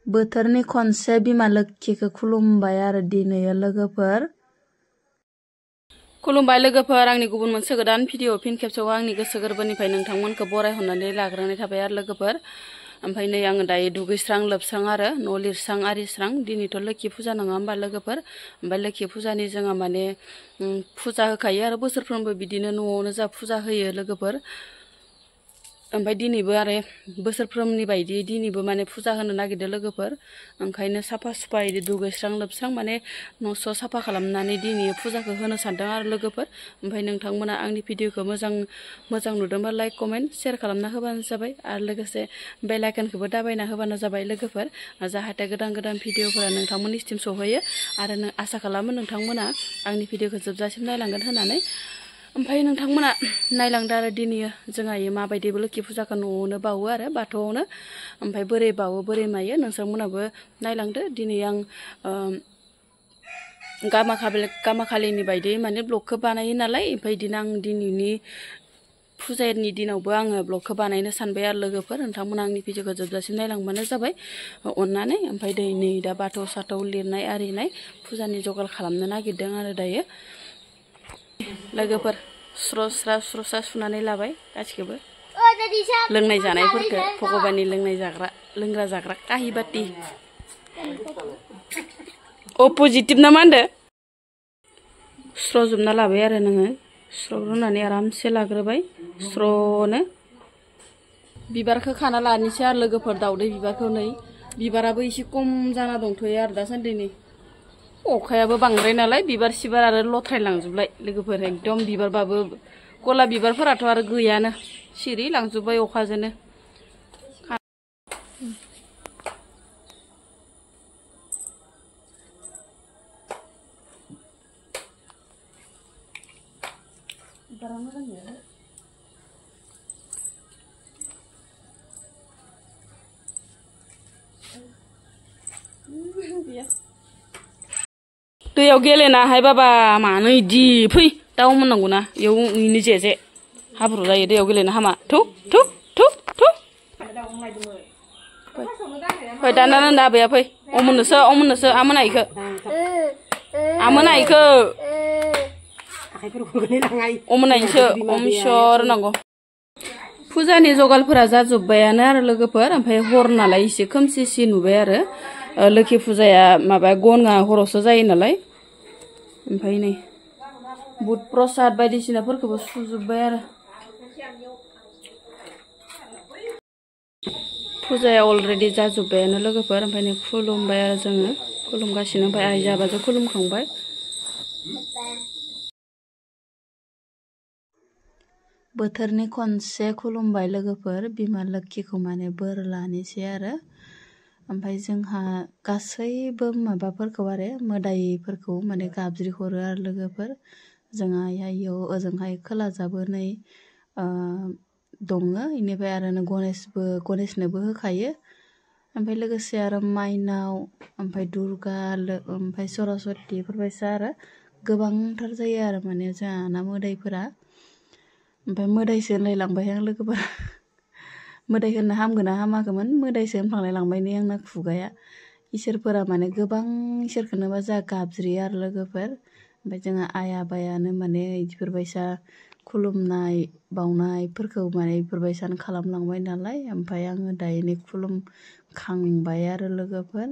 बोथोरनि खनसे बिमा लोक्षिखौ खुलुमबाय आरो दिनै लोगोफोर। खुलुमबाय लोगोफोर, आंनि गुबुन मोनसे गोदान भिडिअ फिन खेबसेयाव आंनि गोसो गोरबोनिफ्राय नोंथांमोनखौ बरायहरनानै लाग्रोनाय थाबाय आरो लोगोफोर। ओमफ्राय नै आङो दायो दुगैस्रां लोबस्रां आरो न' लिरस्रां आरिस्रां। दिनैथ' लोक्षि फुजा नङा होमबा लोगोफोर। ओमफ्राय लोक्षि फुजानि जोंहा माने फुजा होखायो आरो बोसोरफ्रोमबो बिदिनो न'आवनो जा फुजा होयो लोगोफोर। ओमफ्राय दिनैबो आरो बोसोरफ्रोमनि बायदि दिनैबो माने फुजा होनो नागिरदों लोगोफोर। ओंखायनो साफा सुफा इदि दुगैस्रां लोबस्रां माने न' स' साफा खालामनानै दिनै फुजाखौ होनो सानदों आरो लोगोफोर। ओमफ्राय नोंथांमोना आंनि भिडिअखौ मोजां नुदोंबा लाइक कमेन्ट शेयार खालामना होबानो जाबाय आरो लोगोसे बेल आइकनखौबो दाबायना होबानो जाबाय लोगोफोर, जाहाथे गोदान गोदान भिडिअफोरा नोंथांमोननिसिम सहैयो। आरो आसा खालामो नोंथांमोना आंनि भिडिअखौ जोबजासिम नायलांगोन होननानै। ओमफ्राय नोंथांमोना नायलांदो आरो दिनै जोंहा माबायदिबो लोक्षि फुजाखौ न'आवनो बावो आरो बाथौआवनो। ओमफ्राय बोरै बावो बोरै मायो नोंथांमोनाबो नायलांदो। दिनै आं गामाखालिनि बायदि माने ब्लगखौ बानायो नालाय। ओमफ्राय बिदिनो आं दिनैनि फुजानि दिनावबो आङो ब्लगखौ बानायनो सानबाय आरो लोगोफोर। नोंथांमोना आंनि भिडिअखौ जोबजासिम नायलांबानो जाबाय अननानै। ओमफ्राय नै दा बाथौ साथौ लिरनाय आरिनाय फुजानि जगार खालामनो नागिरदों आरो दायो लोगोफोर। स्र' सुनानै लाबाय गासिखौबो, लोंनाय जानायफोरखौ भगबाननि लोंग्रा जाग्रा काहि बाटि। पजिटिभ ना मा होनदो? स्र'जोबना लाबाय आरो नोङो। स्र'रुनानै आरामसे लाग्रोबाय स्र'नो। बिबारखौ खाना लानोसै आरो लोगोफोर, दाउदै बिबारखौ। नै बिबाराबो एसे खम जाना दंथ'यो आरो दासान्दि। नै अखायाबो बांद्राय नालाय बिबार सिबार आरो लथ्रायलांजोबलाय लोगोफोर। एकदम बिबारबाबो गलाब बिबारफोराथ' आरो गैयानो, सिरि लांजोब्बाय अखाजोंनो। बिबारा मोजां गैया। दैयाव गेलेनाहाय बाबा, मानो इदि फै दाउ मोननांगौना इयाव इनो जे हाब्रु जायो दैयाव गेलेनो हामा। थौ फै दाना नोंदा आबैया फै। अमोननोसो आमोनायखो अमोनायसो अमसर नांगौ। फुजानि जगालफोरा जाजोब्बायानो आरो लोगोफोर। ओमफ्राय हर नालाय एसे खोमसि नुबाय आरो। लोक्षि फुजाया माबा गना हरावसो जायो नालाय। ओमफ्राय नै बुट प्रसाद बायदिसिनाफोरखौबो सुजोब्बाय आरो। फुजाया अलरेडि जाजोब्बायानो लोगोफोर। ओमफ्राय नै खुलुमबाय आरो जोङो, खुलुमगासिनो। ओमफ्राय आइ जाबाजों खुलुमखांबाय। बोथोरनि खनसे खुलुमबाय लोगोफोर, बिमा लोक्षिखौ माने बोर लानोसै आरो। ओमफ्राय जोंहा गासैबो माबाफोरखौ आरो मोदाइफोरखौ माने गाबज्रिहरो आरो लोगोफोर। जोंहा इयाव ओजोंहाय खोलाजाबो नै दङ। इनिफ्राय आरो गणेशनोबो होखायो। ओमफ्राय लोगोसे आरो माइनाव, ओमफ्राय दुर्गा, ओमफ्राय सरस्वती बेफोरबायसा आरो गोबांथार जायो आरो माने जोंहाना मोदाइफोरा। ओमफ्राय मोदाइसो होनलायलांबाय आं लोगोफोर। मोदाइ होननो हामगोन ना हामाखैमोन, मोदाइसो होनफ्लांलायलांबाय नै आंना खुगाया। इसोरफोरा माने गोबां इसोरखौनोबा जोंहा गाबज्रियो आरो लोगोफोर। ओमफ्राय जोंहा आइ आबायानो माने इफोरबायसा खुलुमनाय बावनायफोरखौ माने इफोरबायसानो खालामलांबाय नालाय। ओमफ्राय आङो दायो खुलुमखांबाय आरो लोगोफोर।